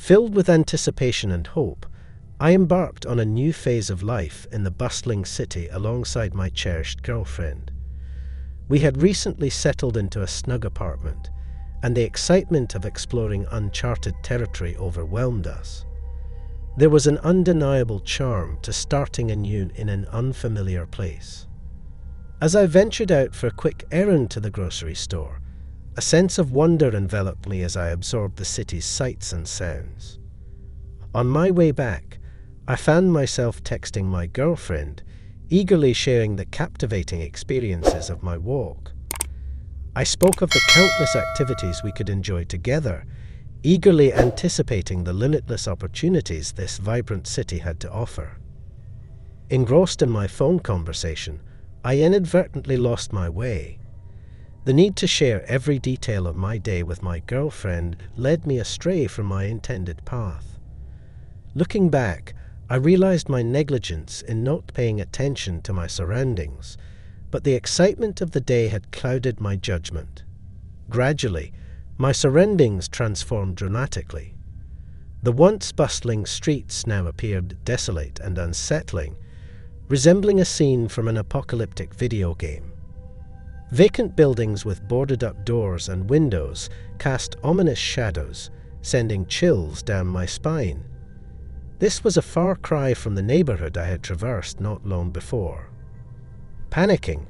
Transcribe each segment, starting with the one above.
Filled with anticipation and hope, I embarked on a new phase of life in the bustling city alongside my cherished girlfriend. We had recently settled into a snug apartment, and the excitement of exploring uncharted territory overwhelmed us. There was an undeniable charm to starting anew in an unfamiliar place. As I ventured out for a quick errand to the grocery store, a sense of wonder enveloped me as I absorbed the city's sights and sounds. On my way back, I found myself texting my girlfriend, eagerly sharing the captivating experiences of my walk. I spoke of the countless activities we could enjoy together, eagerly anticipating the limitless opportunities this vibrant city had to offer. Engrossed in my phone conversation, I inadvertently lost my way. The need to share every detail of my day with my girlfriend led me astray from my intended path. Looking back, I realized my negligence in not paying attention to my surroundings, but the excitement of the day had clouded my judgment. Gradually, my surroundings transformed dramatically. The once bustling streets now appeared desolate and unsettling, resembling a scene from an apocalyptic video game. Vacant buildings with boarded-up doors and windows cast ominous shadows, sending chills down my spine. This was a far cry from the neighborhood I had traversed not long before. Panicking,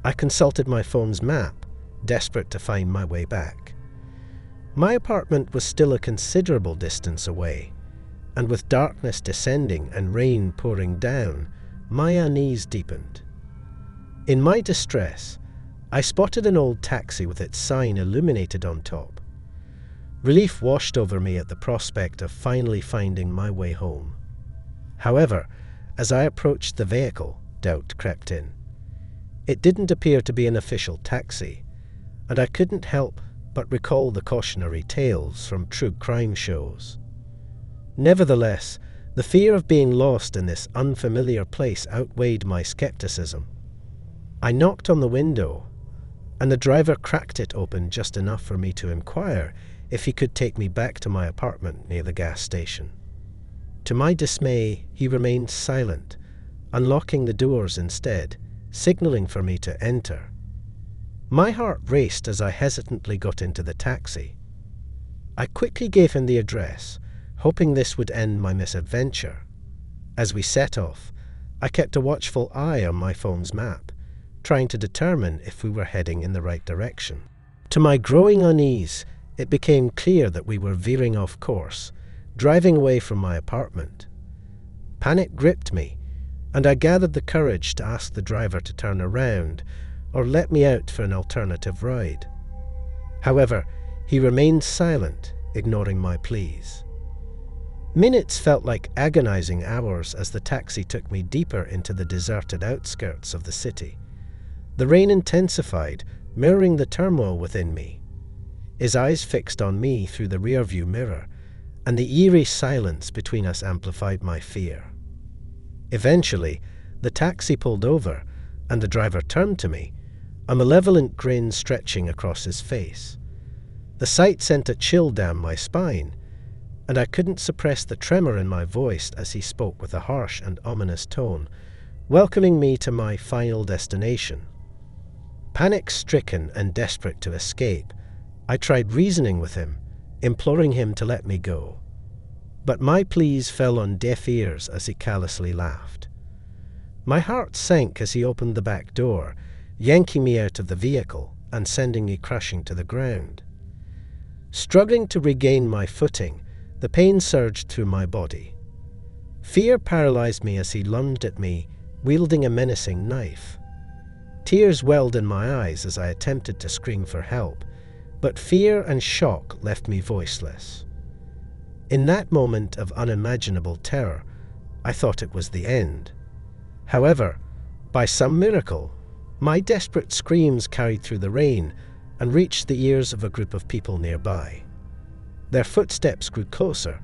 I consulted my phone's map, desperate to find my way back. My apartment was still a considerable distance away, and with darkness descending and rain pouring down, my unease deepened. In my distress, I spotted an old taxi with its sign illuminated on top. Relief washed over me at the prospect of finally finding my way home. However, as I approached the vehicle, doubt crept in. It didn't appear to be an official taxi, and I couldn't help but recall the cautionary tales from true crime shows. Nevertheless, the fear of being lost in this unfamiliar place outweighed my skepticism. I knocked on the window, and the driver cracked it open just enough for me to inquire if he could take me back to my apartment near the gas station. To my dismay, he remained silent, unlocking the doors instead, signaling for me to enter. My heart raced as I hesitantly got into the taxi. I quickly gave him the address, hoping this would end my misadventure. As we set off, I kept a watchful eye on my phone's map, trying to determine if we were heading in the right direction. To my growing unease, it became clear that we were veering off course, driving away from my apartment. Panic gripped me, and I gathered the courage to ask the driver to turn around or let me out for an alternative ride. However, he remained silent, ignoring my pleas. Minutes felt like agonizing hours as the taxi took me deeper into the deserted outskirts of the city. The rain intensified, mirroring the turmoil within me. His eyes fixed on me through the rearview mirror, and the eerie silence between us amplified my fear. Eventually, the taxi pulled over, and the driver turned to me, a malevolent grin stretching across his face. The sight sent a chill down my spine, and I couldn't suppress the tremor in my voice as he spoke with a harsh and ominous tone, welcoming me to my final destination. Panic-stricken and desperate to escape, I tried reasoning with him, imploring him to let me go. But my pleas fell on deaf ears as he callously laughed. My heart sank as he opened the back door, yanking me out of the vehicle and sending me crashing to the ground. Struggling to regain my footing, the pain surged through my body. Fear paralyzed me as he lunged at me, wielding a menacing knife. Tears welled in my eyes as I attempted to scream for help, but fear and shock left me voiceless. In that moment of unimaginable terror, I thought it was the end. However, by some miracle, my desperate screams carried through the rain and reached the ears of a group of people nearby. Their footsteps grew closer,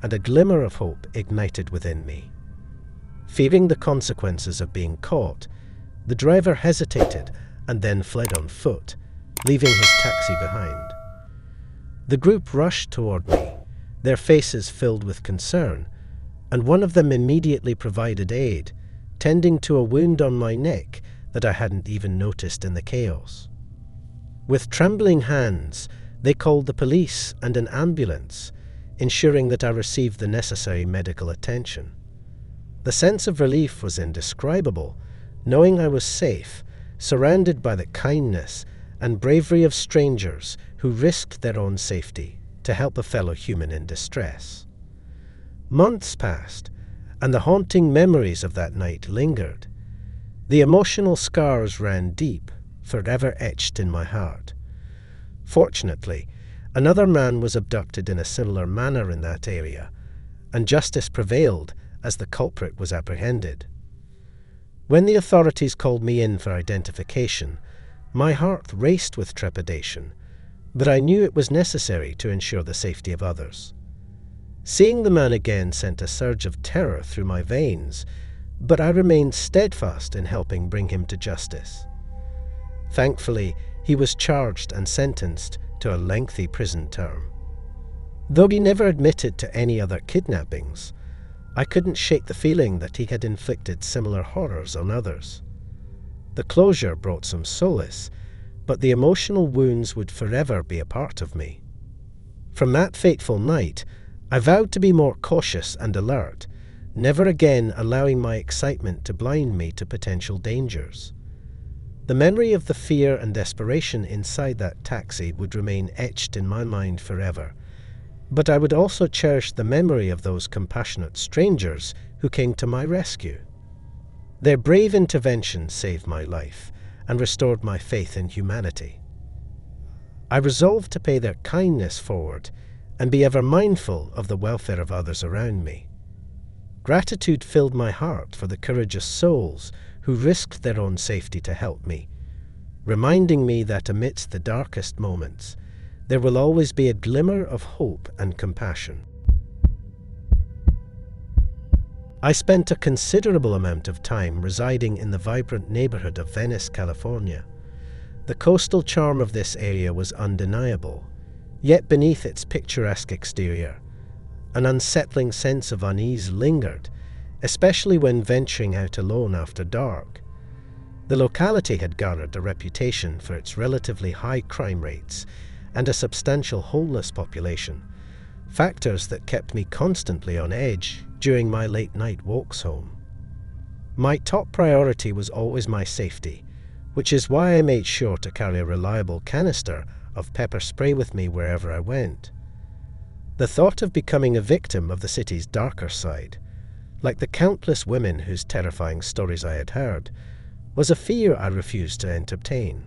and a glimmer of hope ignited within me. Fearing the consequences of being caught, the driver hesitated and then fled on foot, leaving his taxi behind. The group rushed toward me, their faces filled with concern, and one of them immediately provided aid, tending to a wound on my neck that I hadn't even noticed in the chaos. With trembling hands, they called the police and an ambulance, ensuring that I received the necessary medical attention. The sense of relief was indescribable, knowing I was safe, surrounded by the kindness and bravery of strangers who risked their own safety to help a fellow human in distress. Months passed, and the haunting memories of that night lingered. The emotional scars ran deep, forever etched in my heart. Fortunately, another man was abducted in a similar manner in that area, and justice prevailed as the culprit was apprehended. When the authorities called me in for identification, my heart raced with trepidation, but I knew it was necessary to ensure the safety of others. Seeing the man again sent a surge of terror through my veins, but I remained steadfast in helping bring him to justice. Thankfully, he was charged and sentenced to a lengthy prison term. Though he never admitted to any other kidnappings, I couldn't shake the feeling that he had inflicted similar horrors on others. The closure brought some solace, but the emotional wounds would forever be a part of me. From that fateful night, I vowed to be more cautious and alert, never again allowing my excitement to blind me to potential dangers. The memory of the fear and desperation inside that taxi would remain etched in my mind forever, but I would also cherish the memory of those compassionate strangers who came to my rescue. Their brave intervention saved my life and restored my faith in humanity. I resolved to pay their kindness forward and be ever mindful of the welfare of others around me. Gratitude filled my heart for the courageous souls who risked their own safety to help me, reminding me that amidst the darkest moments, there will always be a glimmer of hope and compassion. I spent a considerable amount of time residing in the vibrant neighborhood of Venice, California. The coastal charm of this area was undeniable, yet beneath its picturesque exterior, an unsettling sense of unease lingered, especially when venturing out alone after dark. The locality had garnered a reputation for its relatively high crime rates and a substantial homeless population, factors that kept me constantly on edge during my late-night walks home. My top priority was always my safety, which is why I made sure to carry a reliable canister of pepper spray with me wherever I went. The thought of becoming a victim of the city's darker side, like the countless women whose terrifying stories I had heard, was a fear I refused to entertain.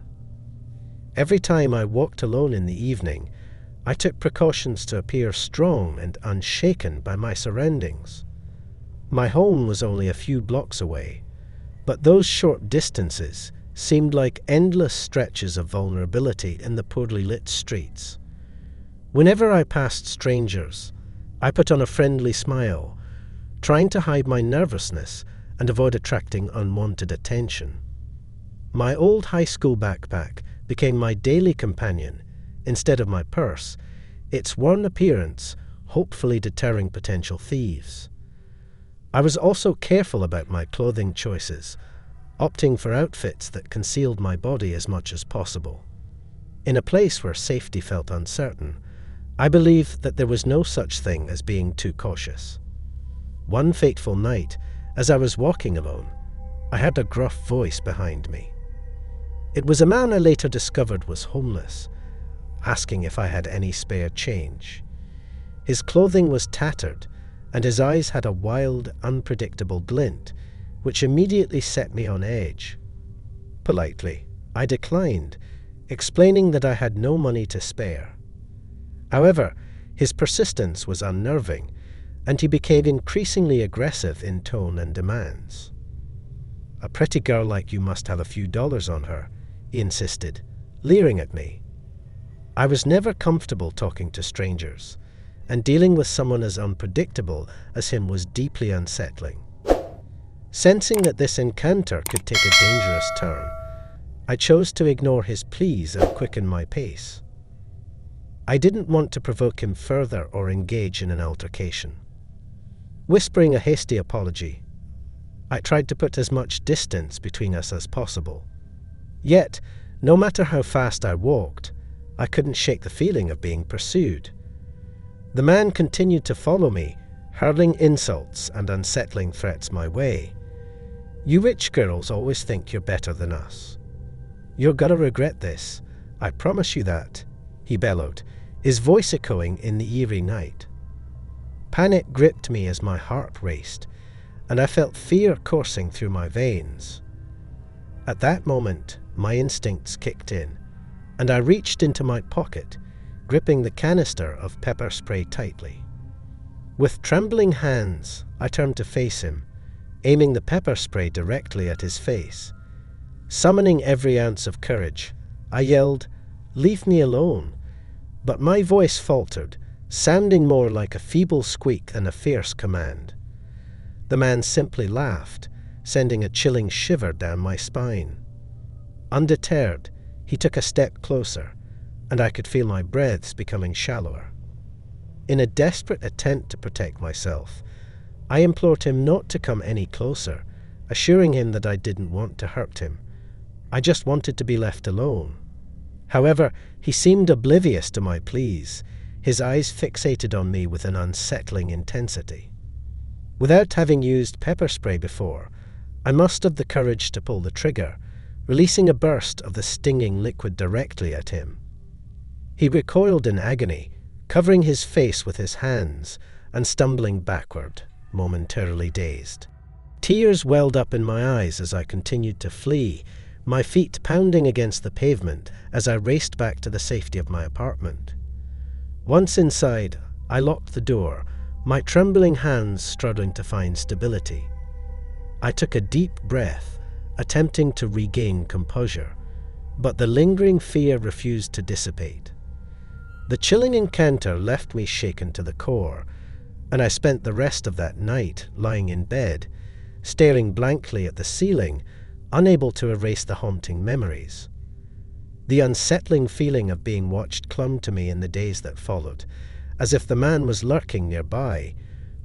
Every time I walked alone in the evening, I took precautions to appear strong and unshaken by my surroundings. My home was only a few blocks away, but those short distances seemed like endless stretches of vulnerability in the poorly lit streets. Whenever I passed strangers, I put on a friendly smile, trying to hide my nervousness and avoid attracting unwanted attention. My old high school backpack became my daily companion instead of my purse, its worn appearance hopefully deterring potential thieves. I was also careful about my clothing choices, opting for outfits that concealed my body as much as possible. In a place where safety felt uncertain, I believed that there was no such thing as being too cautious. One fateful night, as I was walking alone, I heard a gruff voice behind me. It was a man I later discovered was homeless, asking if I had any spare change. His clothing was tattered, and his eyes had a wild, unpredictable glint, which immediately set me on edge. Politely, I declined, explaining that I had no money to spare. However, his persistence was unnerving, and he became increasingly aggressive in tone and demands. "A pretty girl like you must have a few dollars on her," he insisted, leering at me. I was never comfortable talking to strangers, and dealing with someone as unpredictable as him was deeply unsettling. Sensing that this encounter could take a dangerous turn, I chose to ignore his pleas and quicken my pace. I didn't want to provoke him further or engage in an altercation. Whispering a hasty apology, I tried to put as much distance between us as possible. Yet, no matter how fast I walked, I couldn't shake the feeling of being pursued. The man continued to follow me, hurling insults and unsettling threats my way. "You rich girls always think you're better than us. You're gonna regret this, I promise you that," he bellowed, his voice echoing in the eerie night. Panic gripped me as my heart raced, and I felt fear coursing through my veins. At that moment, my instincts kicked in, and I reached into my pocket, gripping the canister of pepper spray tightly. With trembling hands, I turned to face him, aiming the pepper spray directly at his face. Summoning every ounce of courage, I yelled, "Leave me alone," but my voice faltered, sounding more like a feeble squeak than a fierce command. The man simply laughed, sending a chilling shiver down my spine. Undeterred, he took a step closer, and I could feel my breaths becoming shallower. In a desperate attempt to protect myself, I implored him not to come any closer, assuring him that I didn't want to hurt him. I just wanted to be left alone. However, he seemed oblivious to my pleas, his eyes fixated on me with an unsettling intensity. Without having used pepper spray before, I mustered the courage to pull the trigger, releasing a burst of the stinging liquid directly at him. He recoiled in agony, covering his face with his hands and stumbling backward, momentarily dazed. Tears welled up in my eyes as I continued to flee, my feet pounding against the pavement as I raced back to the safety of my apartment. Once inside, I locked the door, my trembling hands struggling to find stability. I took a deep breath, attempting to regain composure, but the lingering fear refused to dissipate. The chilling encounter left me shaken to the core, and I spent the rest of that night lying in bed, staring blankly at the ceiling, unable to erase the haunting memories. The unsettling feeling of being watched clung to me in the days that followed, as if the man was lurking nearby,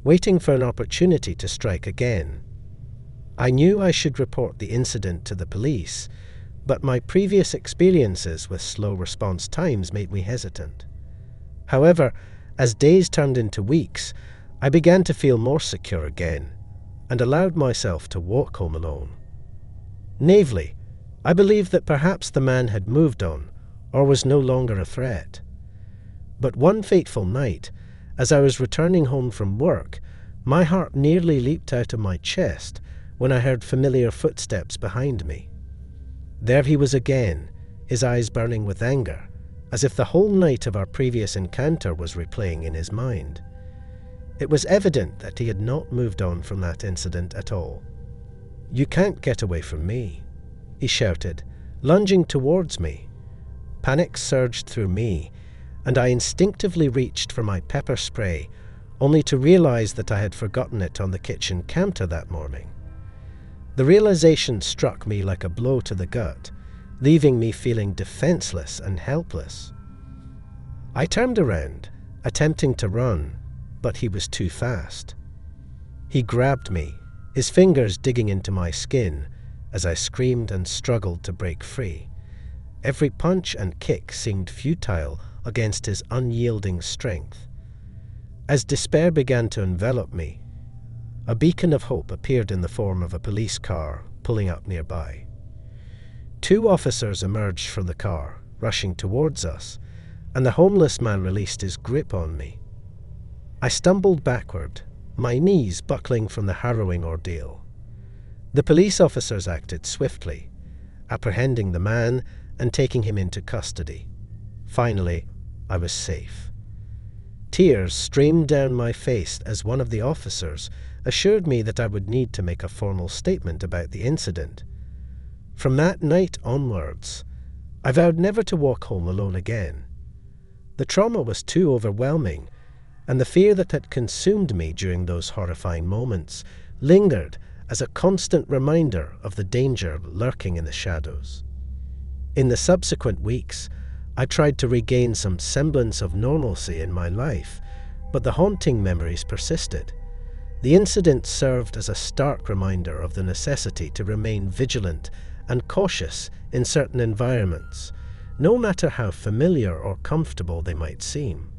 waiting for an opportunity to strike again. I knew I should report the incident to the police, but my previous experiences with slow response times made me hesitant. However, as days turned into weeks, I began to feel more secure again, and allowed myself to walk home alone. Naively, I believed that perhaps the man had moved on, or was no longer a threat. But one fateful night, as I was returning home from work, my heart nearly leaped out of my chest when I heard familiar footsteps behind me. There he was again, his eyes burning with anger, as if the whole night of our previous encounter was replaying in his mind. It was evident that he had not moved on from that incident at all. "You can't get away from me," he shouted, lunging towards me. Panic surged through me, and I instinctively reached for my pepper spray, only to realize that I had forgotten it on the kitchen counter that morning. The realization struck me like a blow to the gut, leaving me feeling defenseless and helpless. I turned around, attempting to run, but he was too fast. He grabbed me, his fingers digging into my skin, as I screamed and struggled to break free. Every punch and kick seemed futile against his unyielding strength. As despair began to envelop me, a beacon of hope appeared in the form of a police car pulling up nearby. 2 officers emerged from the car, rushing towards us, and the homeless man released his grip on me. I stumbled backward, my knees buckling from the harrowing ordeal. The police officers acted swiftly, apprehending the man and taking him into custody. Finally, I was safe. Tears streamed down my face as one of the officers assured me that I would need to make a formal statement about the incident. From that night onwards, I vowed never to walk home alone again. The trauma was too overwhelming, and the fear that had consumed me during those horrifying moments lingered as a constant reminder of the danger lurking in the shadows. In the subsequent weeks, I tried to regain some semblance of normalcy in my life, but the haunting memories persisted. The incident served as a stark reminder of the necessity to remain vigilant and cautious in certain environments, no matter how familiar or comfortable they might seem.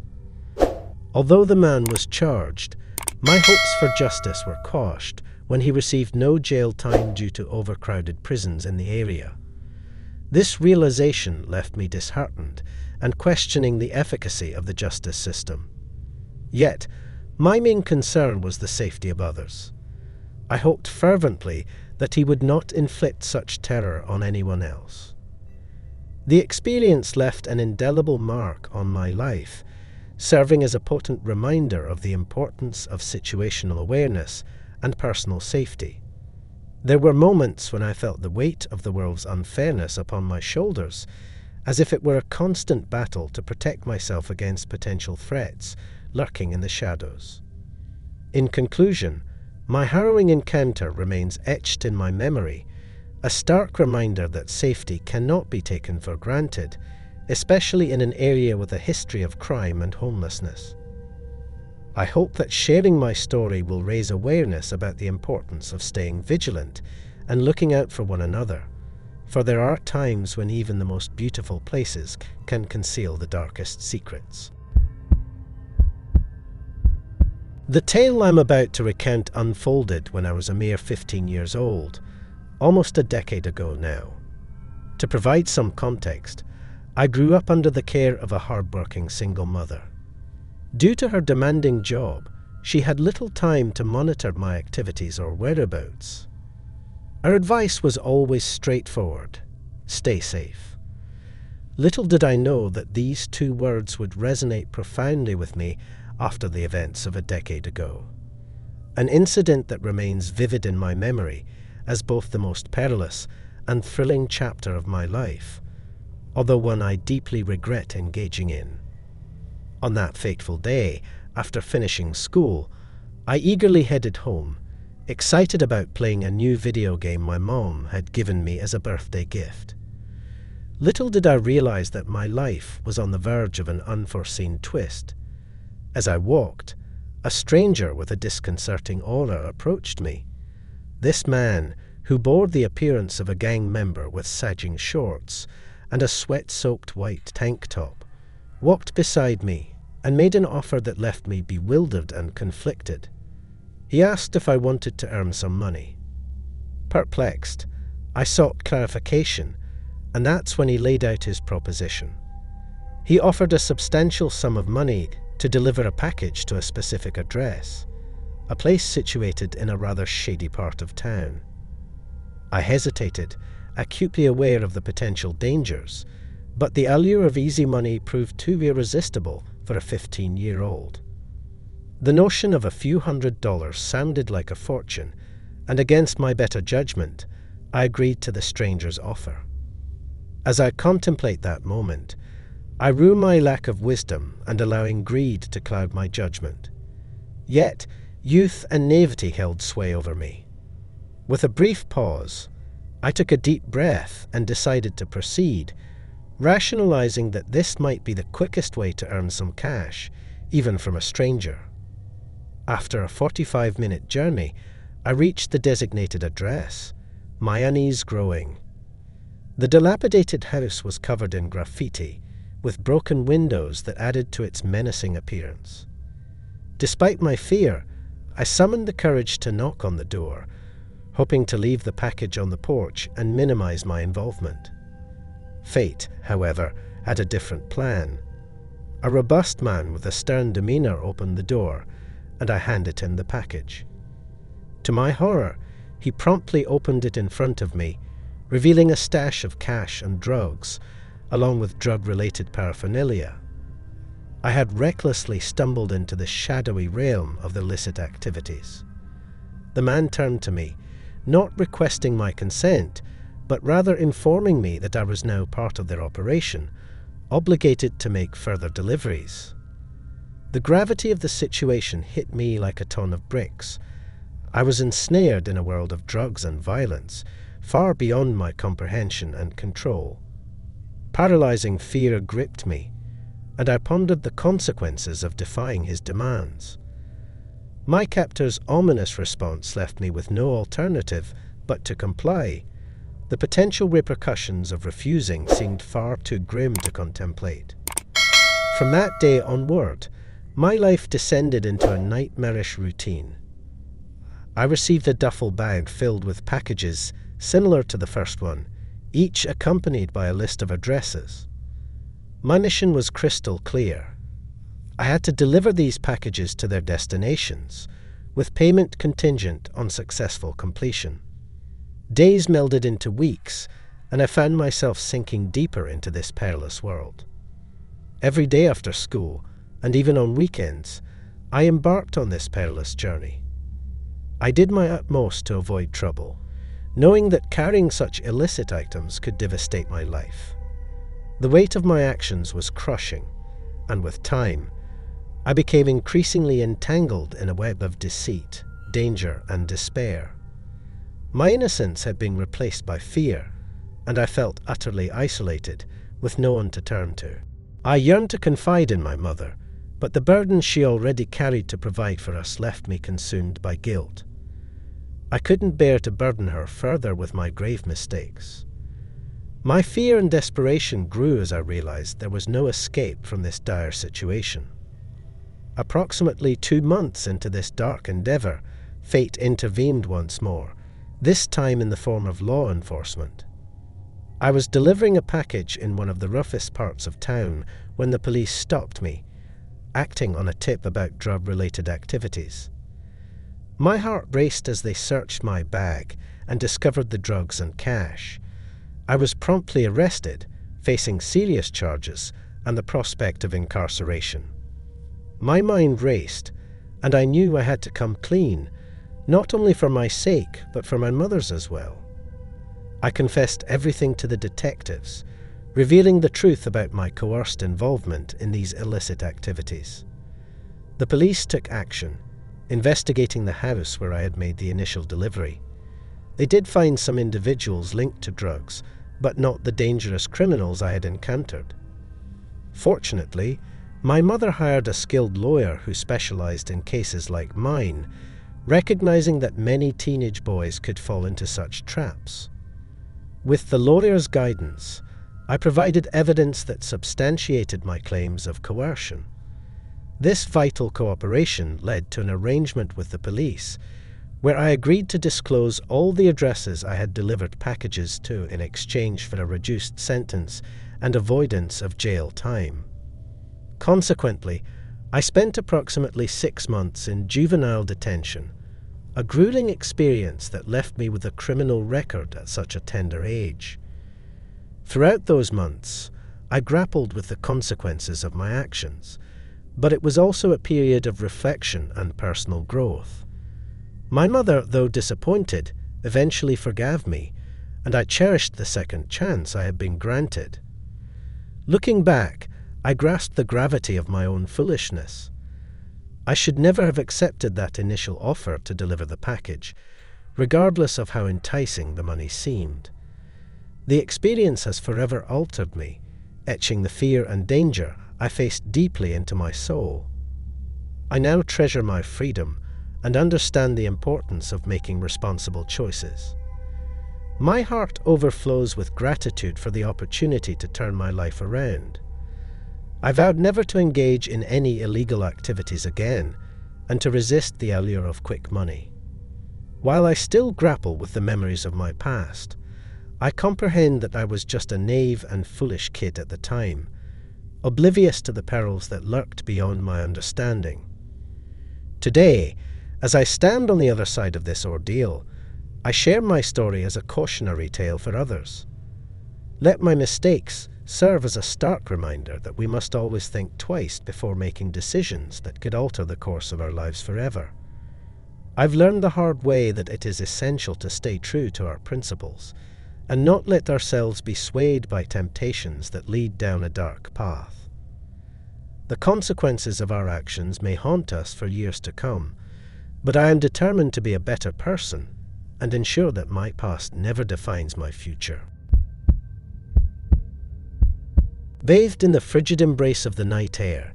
Although the man was charged, my hopes for justice were quashed when he received no jail time due to overcrowded prisons in the area. This realization left me disheartened and questioning the efficacy of the justice system. Yet, my main concern was the safety of others. I hoped fervently that he would not inflict such terror on anyone else. The experience left an indelible mark on my life, serving as a potent reminder of the importance of situational awareness and personal safety. There were moments when I felt the weight of the world's unfairness upon my shoulders, as if it were a constant battle to protect myself against potential threats lurking in the shadows. In conclusion, my harrowing encounter remains etched in my memory, a stark reminder that safety cannot be taken for granted, especially in an area with a history of crime and homelessness. I hope that sharing my story will raise awareness about the importance of staying vigilant and looking out for one another, for there are times when even the most beautiful places can conceal the darkest secrets. The tale I'm about to recount unfolded when I was a mere 15 years old, almost a decade ago now. To provide some context, I grew up under the care of a hard-working single mother. Due to her demanding job, she had little time to monitor my activities or whereabouts. Her advice was always straightforward: stay safe. Little did I know that these two words would resonate profoundly with me after the events of a decade ago. An incident that remains vivid in my memory as both the most perilous and thrilling chapter of my life, although one I deeply regret engaging in. On that fateful day, after finishing school, I eagerly headed home, excited about playing a new video game my mom had given me as a birthday gift. Little did I realize that my life was on the verge of an unforeseen twist. As I walked, a stranger with a disconcerting aura approached me. This man, who bore the appearance of a gang member with sagging shorts and a sweat-soaked white tank top, walked beside me and made an offer that left me bewildered and conflicted. He asked if I wanted to earn some money. Perplexed, I sought clarification, and that's when he laid out his proposition. He offered a substantial sum of money to deliver a package to a specific address, a place situated in a rather shady part of town. I hesitated, acutely aware of the potential dangers, but the allure of easy money proved too irresistible for a 15-year-old. The notion of a few $100s sounded like a fortune, and against my better judgment, I agreed to the stranger's offer. As I contemplate that moment, I rue my lack of wisdom and allowing greed to cloud my judgment. Yet, youth and naivety held sway over me. With a brief pause, I took a deep breath and decided to proceed, rationalizing that this might be the quickest way to earn some cash, even from a stranger. After a 45-minute journey, I reached the designated address, my unease growing. The dilapidated house was covered in graffiti, with broken windows that added to its menacing appearance. Despite my fear, I summoned the courage to knock on the door, hoping to leave the package on the porch and minimize my involvement. Fate, however, had a different plan. A robust man with a stern demeanor opened the door, and I handed him the package. To my horror, he promptly opened it in front of me, revealing a stash of cash and drugs, along with drug-related paraphernalia. I had recklessly stumbled into the shadowy realm of illicit activities. The man turned to me, not requesting my consent, but rather informing me that I was now part of their operation, obligated to make further deliveries. The gravity of the situation hit me like a ton of bricks. I was ensnared in a world of drugs and violence, far beyond my comprehension and control. Paralyzing fear gripped me, and I pondered the consequences of defying his demands. My captor's ominous response left me with no alternative but to comply. The potential repercussions of refusing seemed far too grim to contemplate. From that day onward, my life descended into a nightmarish routine. I received a duffel bag filled with packages similar to the first one, each accompanied by a list of addresses. My mission was crystal clear. I had to deliver these packages to their destinations, with payment contingent on successful completion. Days melded into weeks, and I found myself sinking deeper into this perilous world. Every day after school, and even on weekends, I embarked on this perilous journey. I did my utmost to avoid trouble, knowing that carrying such illicit items could devastate my life. The weight of my actions was crushing, and with time, I became increasingly entangled in a web of deceit, danger, and despair. My innocence had been replaced by fear, and I felt utterly isolated, with no one to turn to. I yearned to confide in my mother, but the burden she already carried to provide for us left me consumed by guilt. I couldn't bear to burden her further with my grave mistakes. My fear and desperation grew as I realized there was no escape from this dire situation. Approximately 2 months into this dark endeavor, fate intervened once more, this time in the form of law enforcement. I was delivering a package in one of the roughest parts of town when the police stopped me, acting on a tip about drug-related activities. My heart raced as they searched my bag and discovered the drugs and cash. I was promptly arrested, facing serious charges and the prospect of incarceration. My mind raced, and I knew I had to come clean, not only for my sake, but for my mother's as well. I confessed everything to the detectives, revealing the truth about my coerced involvement in these illicit activities. The police took action, investigating the house where I had made the initial delivery. They did find some individuals linked to drugs, but not the dangerous criminals I had encountered. Fortunately, my mother hired a skilled lawyer who specialized in cases like mine, recognizing that many teenage boys could fall into such traps. With the lawyer's guidance, I provided evidence that substantiated my claims of coercion. This vital cooperation led to an arrangement with the police, where I agreed to disclose all the addresses I had delivered packages to in exchange for a reduced sentence and avoidance of jail time. Consequently, I spent approximately 6 months in juvenile detention, a grueling experience that left me with a criminal record at such a tender age. Throughout those months, I grappled with the consequences of my actions, but it was also a period of reflection and personal growth. My mother, though disappointed, eventually forgave me, and I cherished the second chance I had been granted. Looking back, I grasped the gravity of my own foolishness. I should never have accepted that initial offer to deliver the package, regardless of how enticing the money seemed. The experience has forever altered me, etching the fear and danger I faced deeply into my soul. I now treasure my freedom and understand the importance of making responsible choices. My heart overflows with gratitude for the opportunity to turn my life around. I vowed never to engage in any illegal activities again, and to resist the allure of quick money. While I still grapple with the memories of my past, I comprehend that I was just a naive and foolish kid at the time, oblivious to the perils that lurked beyond my understanding. Today, as I stand on the other side of this ordeal, I share my story as a cautionary tale for others. Let my mistakes serve as a stark reminder that we must always think twice before making decisions that could alter the course of our lives forever. I've learned the hard way that it is essential to stay true to our principles and not let ourselves be swayed by temptations that lead down a dark path. The consequences of our actions may haunt us for years to come, but I am determined to be a better person and ensure that my past never defines my future. Bathed in the frigid embrace of the night air,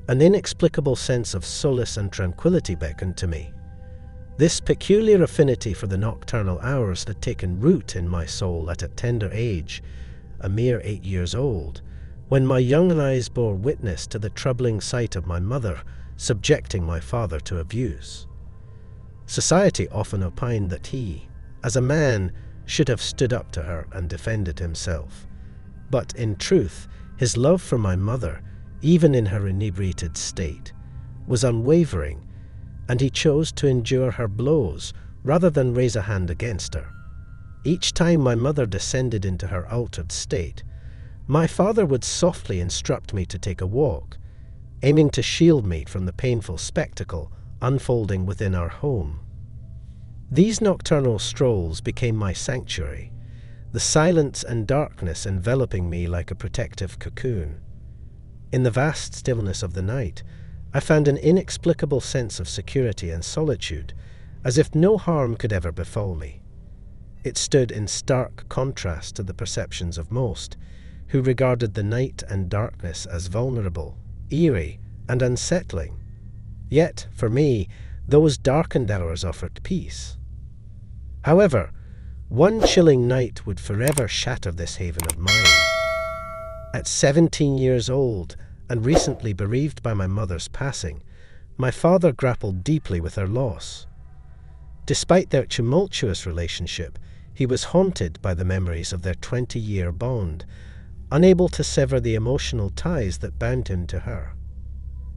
an inexplicable sense of solace and tranquility beckoned to me. This peculiar affinity for the nocturnal hours had taken root in my soul at a tender age, a mere 8 years old, when my young eyes bore witness to the troubling sight of my mother subjecting my father to abuse. Society often opined that he, as a man, should have stood up to her and defended himself. But in truth, his love for my mother, even in her inebriated state, was unwavering, and he chose to endure her blows rather than raise a hand against her. Each time my mother descended into her altered state, my father would softly instruct me to take a walk, aiming to shield me from the painful spectacle unfolding within our home. These nocturnal strolls became my sanctuary, the silence and darkness enveloping me like a protective cocoon. In the vast stillness of the night, I found an inexplicable sense of security and solitude, as if no harm could ever befall me. It stood in stark contrast to the perceptions of most, who regarded the night and darkness as vulnerable, eerie, and unsettling. Yet, for me, those darkened hours offered peace. However, one chilling night would forever shatter this haven of mine. At 17 years old, and recently bereaved by my mother's passing, my father grappled deeply with her loss. Despite their tumultuous relationship, he was haunted by the memories of their 20-year bond, unable to sever the emotional ties that bound him to her.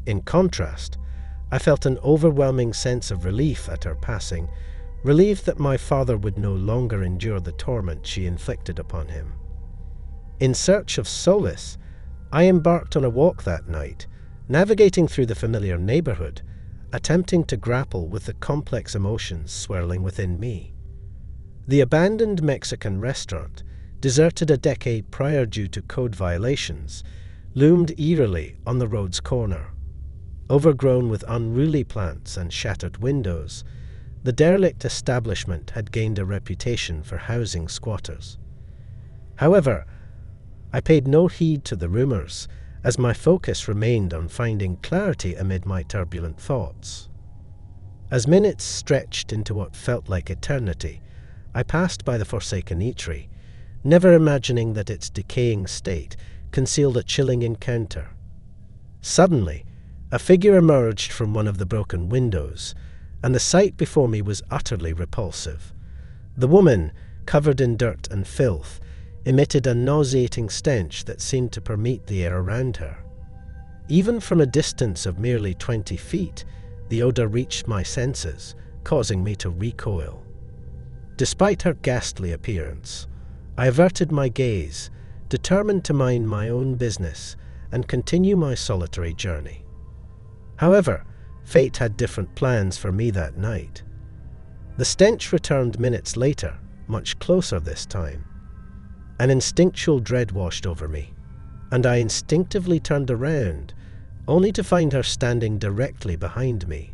In contrast, I felt an overwhelming sense of relief at her passing, relieved that my father would no longer endure the torment she inflicted upon him. In search of solace, I embarked on a walk that night, navigating through the familiar neighborhood, attempting to grapple with the complex emotions swirling within me. The abandoned Mexican restaurant, deserted a decade prior due to code violations, loomed eerily on the road's corner. Overgrown with unruly plants and shattered windows, the derelict establishment had gained a reputation for housing squatters. However, I paid no heed to the rumors, as my focus remained on finding clarity amid my turbulent thoughts. As minutes stretched into what felt like eternity, I passed by the forsaken eatery, never imagining that its decaying state concealed a chilling encounter. Suddenly, a figure emerged from one of the broken windows, and the sight before me was utterly repulsive. The woman, covered in dirt and filth, emitted a nauseating stench that seemed to permeate the air around her. Even from a distance of merely 20 feet, the odor reached my senses, causing me to recoil. Despite her ghastly appearance, I averted my gaze, determined to mind my own business and continue my solitary journey. However, fate had different plans for me that night. The stench returned minutes later, much closer this time. An instinctual dread washed over me, and I instinctively turned around, only to find her standing directly behind me.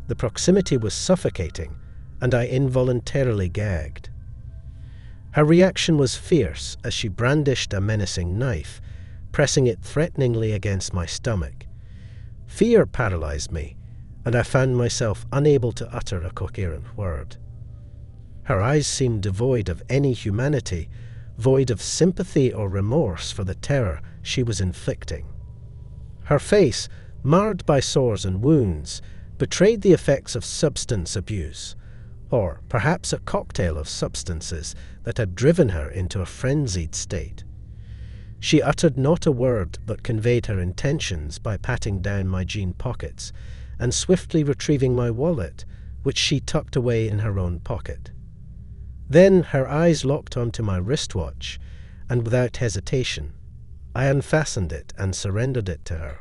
The proximity was suffocating, and I involuntarily gagged. Her reaction was fierce as she brandished a menacing knife, pressing it threateningly against my stomach. Fear paralyzed me, and I found myself unable to utter a coherent word. Her eyes seemed devoid of any humanity, void of sympathy or remorse for the terror she was inflicting. Her face, marred by sores and wounds, betrayed the effects of substance abuse, or perhaps a cocktail of substances that had driven her into a frenzied state. She uttered not a word but conveyed her intentions by patting down my jean pockets and swiftly retrieving my wallet, which she tucked away in her own pocket. Then her eyes locked onto my wristwatch, and without hesitation, I unfastened it and surrendered it to her.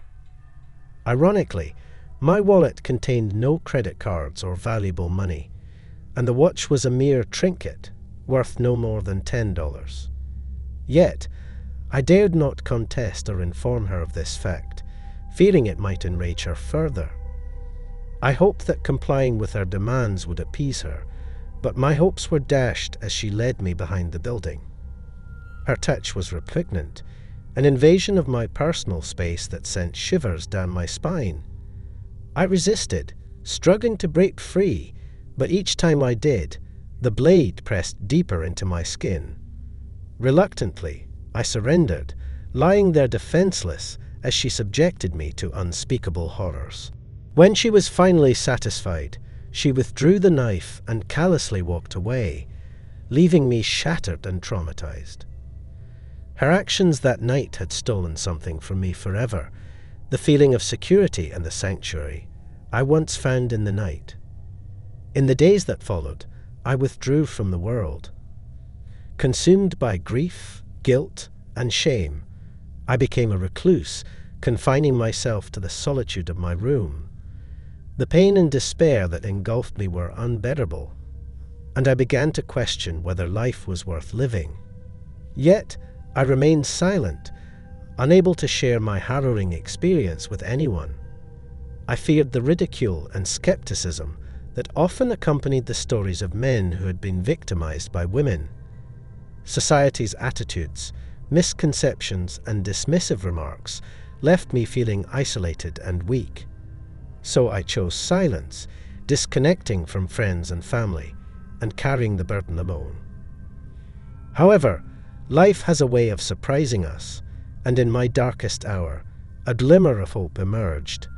Ironically, my wallet contained no credit cards or valuable money, and the watch was a mere trinket, worth no more than $10. Yet, I dared not contest or inform her of this fact, fearing it might enrage her further. I hoped that complying with her demands would appease her, but my hopes were dashed as she led me behind the building. Her touch was repugnant, an invasion of my personal space that sent shivers down my spine. I resisted, struggling to break free, but each time I did, the blade pressed deeper into my skin. Reluctantly, I surrendered, lying there defenseless as she subjected me to unspeakable horrors. When she was finally satisfied, she withdrew the knife and callously walked away, leaving me shattered and traumatized. Her actions that night had stolen something from me forever, the feeling of security and the sanctuary I once found in the night. In the days that followed, I withdrew from the world. Consumed by grief, guilt, and shame, I became a recluse, confining myself to the solitude of my room. The pain and despair that engulfed me were unbearable, and I began to question whether life was worth living. Yet, I remained silent, unable to share my harrowing experience with anyone. I feared the ridicule and skepticism that often accompanied the stories of men who had been victimized by women. Society's attitudes, misconceptions, and dismissive remarks left me feeling isolated and weak. So I chose silence, disconnecting from friends and family, and carrying the burden alone. However, life has a way of surprising us, and in my darkest hour, a glimmer of hope emerged.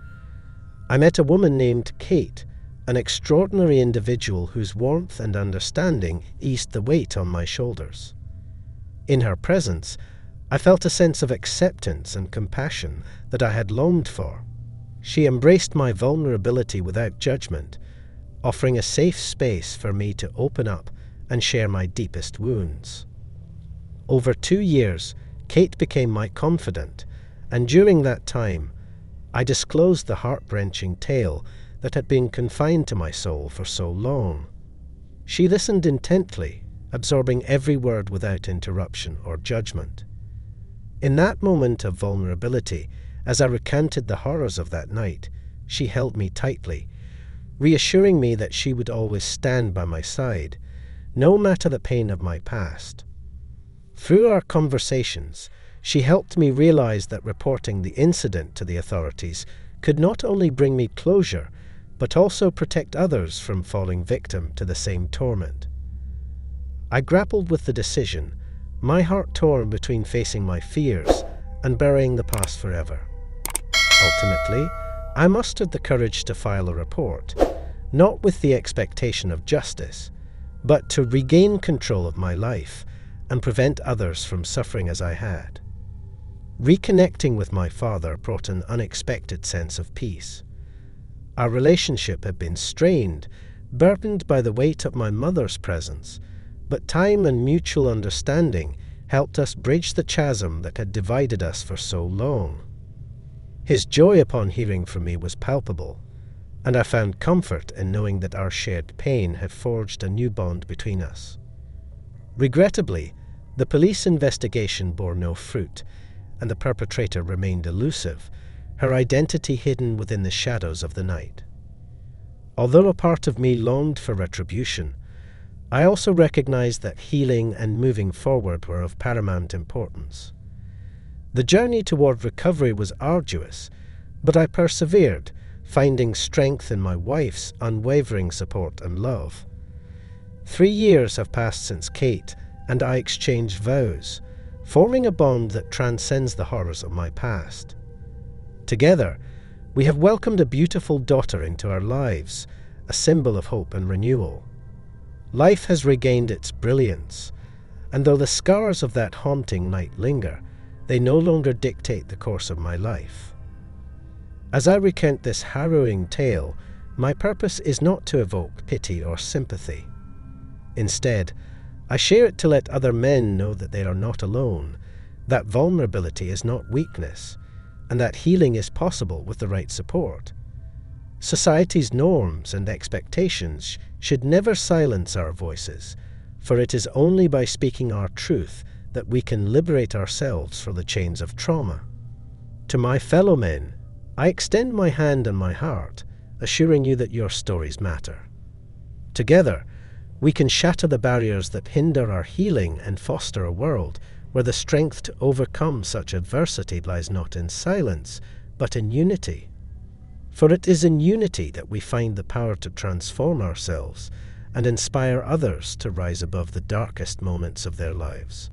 I met a woman named Kate, an extraordinary individual whose warmth and understanding eased the weight on my shoulders. In her presence, I felt a sense of acceptance and compassion that I had longed for. She embraced my vulnerability without judgment, offering a safe space for me to open up and share my deepest wounds. Over 2 years, Kate became my confidant, and during that time, I disclosed the heart-wrenching tale that had been confined to my soul for so long. She listened intently, absorbing every word without interruption or judgment. In that moment of vulnerability, as I recounted the horrors of that night, she held me tightly, reassuring me that she would always stand by my side, no matter the pain of my past. Through our conversations, she helped me realize that reporting the incident to the authorities could not only bring me closure, but also protect others from falling victim to the same torment. I grappled with the decision, my heart torn between facing my fears and burying the past forever. Ultimately, I mustered the courage to file a report, not with the expectation of justice, but to regain control of my life and prevent others from suffering as I had. Reconnecting with my father brought an unexpected sense of peace. Our relationship had been strained, burdened by the weight of my mother's presence, but time and mutual understanding helped us bridge the chasm that had divided us for so long. His joy upon hearing from me was palpable, and I found comfort in knowing that our shared pain had forged a new bond between us. Regrettably, the police investigation bore no fruit, and the perpetrator remained elusive, her identity hidden within the shadows of the night. Although a part of me longed for retribution, I also recognized that healing and moving forward were of paramount importance. The journey toward recovery was arduous, but I persevered, finding strength in my wife's unwavering support and love. 3 years have passed since Kate and I exchanged vows, forming a bond that transcends the horrors of my past. Together, we have welcomed a beautiful daughter into our lives, a symbol of hope and renewal. Life has regained its brilliance, and though the scars of that haunting night linger, they no longer dictate the course of my life. As I recount this harrowing tale, my purpose is not to evoke pity or sympathy. Instead, I share it to let other men know that they are not alone, that vulnerability is not weakness, and that healing is possible with the right support. Society's norms and expectations should never silence our voices, for it is only by speaking our truth that we can liberate ourselves from the chains of trauma. To my fellow men, I extend my hand and my heart, assuring you that your stories matter. Together, we can shatter the barriers that hinder our healing and foster a world where the strength to overcome such adversity lies not in silence, but in unity. For it is in unity that we find the power to transform ourselves and inspire others to rise above the darkest moments of their lives.